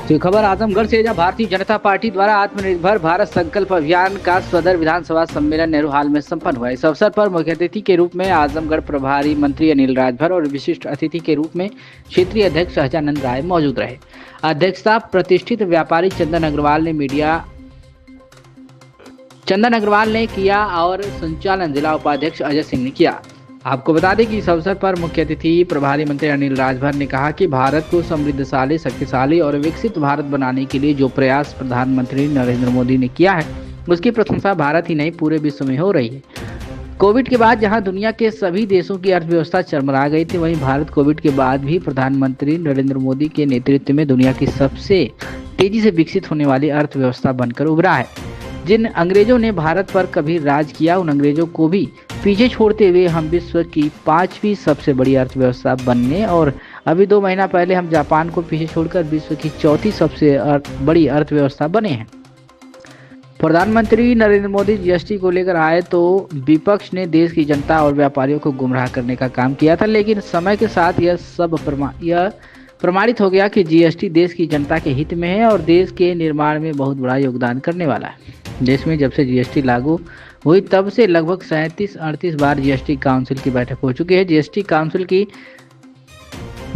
तो खबर आजमगढ़ से, जहां भारतीय जनता पार्टी द्वारा आत्मनिर्भर भारत संकल्प अभियान का सदर विधानसभा सम्मेलन नेहरू हाल में संपन्न हुआ। इस अवसर पर मुख्य अतिथि के रूप में आजमगढ़ प्रभारी मंत्री अनिल राजभर और विशिष्ट अतिथि के रूप में क्षेत्रीय अध्यक्ष सहजानंद राय मौजूद रहे। अध्यक्षता प्रतिष्ठित व्यापारी चंदन अग्रवाल ने किया और संचालन जिला उपाध्यक्ष अजय सिंह ने किया। आपको बता दें कि इस अवसर पर मुख्य अतिथि प्रभारी मंत्री अनिल राजभर ने कहा कि भारत को समृद्धशाली, शक्तिशाली और विकसित भारत बनाने के लिए जो प्रयास प्रधानमंत्री नरेंद्र मोदी ने किया है, उसकी प्रशंसा भारत ही नहीं पूरे विश्व में हो रही है। कोविड के बाद जहां दुनिया के सभी देशों की अर्थव्यवस्था चरमरा गई थी, वहीं भारत कोविड के बाद भी प्रधानमंत्री नरेंद्र मोदी के नेतृत्व में दुनिया की सबसे तेजी से विकसित होने वाली अर्थव्यवस्था बनकर उभरा है। जिन अंग्रेजों ने भारत पर कभी राज किया, उन अंग्रेजों को भी पीछे छोड़ते हुए हम विश्व की 5वीं सबसे बड़ी अर्थव्यवस्था बनने, और अभी 2 महीना पहले हम जापान को पीछे छोड़कर विश्व की 4थी सबसे बड़ी अर्थव्यवस्था बने हैं। प्रधानमंत्री नरेंद्र मोदी जीएसटी को लेकर आए तो विपक्ष ने देश की जनता और व्यापारियों को गुमराह करने का काम किया था, लेकिन समय के साथ यह प्रमाणित हो गया कि जीएसटी देश की जनता के हित में है और देश के निर्माण में बहुत बड़ा योगदान करने वाला है। देश में जब से जीएसटी लागू हुई तब से लगभग 37-38 बार जीएसटी काउंसिल की बैठक हो चुकी है। जीएसटी काउंसिल की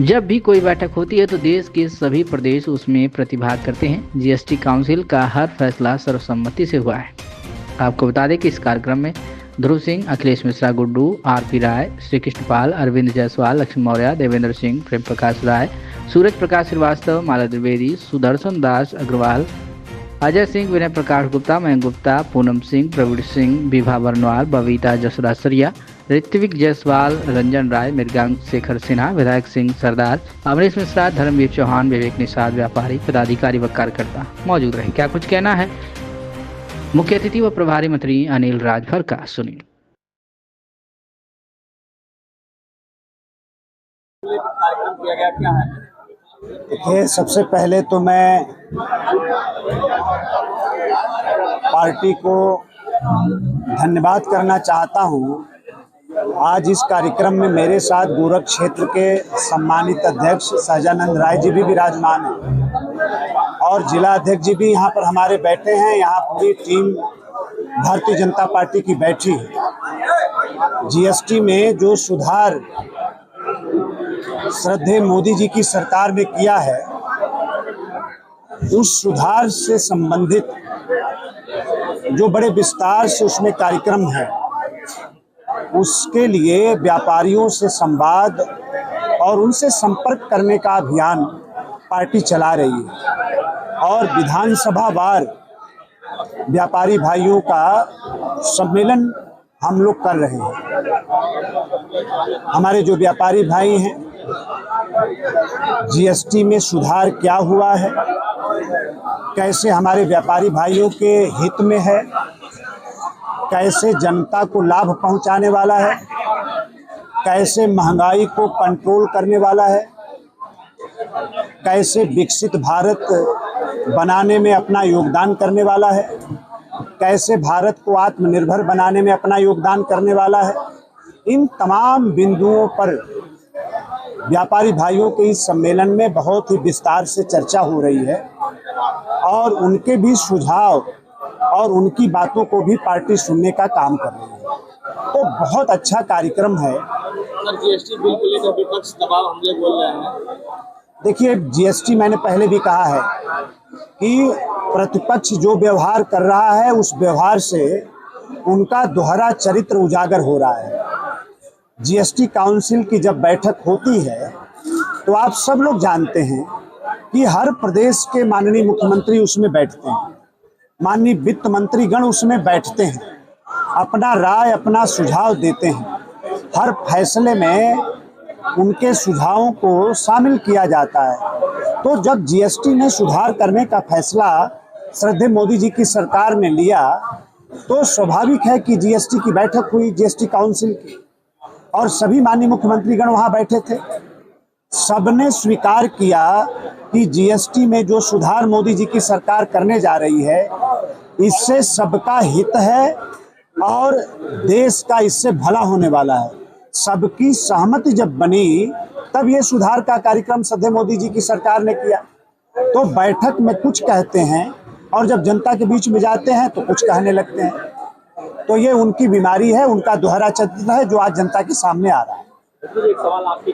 जब भी कोई बैठक होती है तो देश के सभी प्रदेश उसमें प्रतिभाग करते हैं। जीएसटी काउंसिल का हर फैसला सर्वसम्मति से हुआ है। आपको बता दें कि इस कार्यक्रम में ध्रुव सिंह, अखिलेश मिश्रा गुड्डू, आरपी राय, श्री कृष्णपाल, अरविंद जायसवाल, लक्ष्मण मौर्य, देवेंद्र सिंह, प्रेम प्रकाश राय, सूरज प्रकाश श्रीवास्तव, माला द्विवेदी, सुदर्शन दास अग्रवाल, अजय सिंह, विनय प्रकाश गुप्ता, मयंक गुप्ता, पूनम सिंह, प्रवीण सिंह, विभा बरनवाल, बबीता जसराज सरिया, ऋत्विक जायसवाल, रंजन राय, मृगांक शेखर सिन्हा, विधायक सिंह सरदार, अमरीश मिश्रा, धर्मवीर चौहान, विवेक निषाद, व्यापारी, पदाधिकारी व कार्यकर्ता मौजूद रहे। क्या कुछ कहना है मुख्य अतिथि व प्रभारी मंत्री अनिल राजभर का, सुनिए। देखिए, सबसे पहले तो मैं पार्टी को धन्यवाद करना चाहता हूं। आज इस कार्यक्रम में मेरे साथ गोरख क्षेत्र के सम्मानित अध्यक्ष सहजानंद राय जी भी विराजमान हैं और जिला अध्यक्ष जी भी यहाँ पर हमारे बैठे हैं। यहाँ पूरी टीम भारतीय जनता पार्टी की बैठी है। जीएसटी में जो सुधार श्रद्धेय मोदी जी की सरकार ने किया है, उस सुधार से संबंधित जो बड़े विस्तार से उसमें कार्यक्रम है, उसके लिए व्यापारियों से संवाद और उनसे संपर्क करने का अभियान पार्टी चला रही है और विधानसभा वार व्यापारी भाइयों का सम्मेलन हम लोग कर रहे हैं। हमारे जो व्यापारी भाई हैं, जीएसटी में सुधार क्या हुआ है, कैसे हमारे व्यापारी भाइयों के हित में है, कैसे जनता को लाभ पहुंचाने वाला है, कैसे महंगाई को कंट्रोल करने वाला है, कैसे विकसित भारत बनाने में अपना योगदान करने वाला है, कैसे भारत को आत्मनिर्भर बनाने में अपना योगदान करने वाला है। इन तमाम बिंदुओं पर व्यापारी भाइयों के इस सम्मेलन में बहुत ही विस्तार से चर्चा हो रही है और उनके भी सुझाव और उनकी बातों को भी पार्टी सुनने का काम कर रही है। तो बहुत अच्छा कार्यक्रम है। जीएसटी बिल को लेकर विपक्ष दबाव हमले बोल रहे हैं। देखिए, जीएसटी मैंने पहले भी कहा है कि प्रतिपक्ष जो व्यवहार कर रहा है, उस व्यवहार से उनका दोहरा चरित्र उजागर हो रहा है। जीएसटी काउंसिल की जब बैठक होती है तो आप सब लोग जानते हैं कि हर प्रदेश के माननीय मुख्यमंत्री उसमें बैठते हैं, माननीय वित्त मंत्रीगण उसमें बैठते हैं, अपना राय, अपना सुझाव देते हैं। हर फैसले में उनके सुझावों को शामिल किया जाता है। तो जब जीएसटी में सुधार करने का फैसला श्रद्धेय मोदी जी की सरकार ने लिया तो स्वाभाविक है कि जीएसटी की बैठक हुई, जीएसटी काउंसिल की, और सभी माननीय मुख्यमंत्रीगण वहां बैठे थे। सबने स्वीकार किया कि जीएसटी में जो सुधार मोदी जी की सरकार करने जा रही है, इससे सबका हित है और देश का इससे भला होने वाला है। सबकी सहमति जब बनी तब ये सुधार का कार्यक्रम श्रद्धेय मोदी जी की सरकार ने किया तो बैठक में कुछ कहते हैं और जब जनता के बीच में जाते हैं तो कुछ कहने लगते हैं। तो ये उनकी बीमारी है, उनका दोहरा चरित्र है जो आज जनता के सामने आ रहा है। एक सवाल आपकी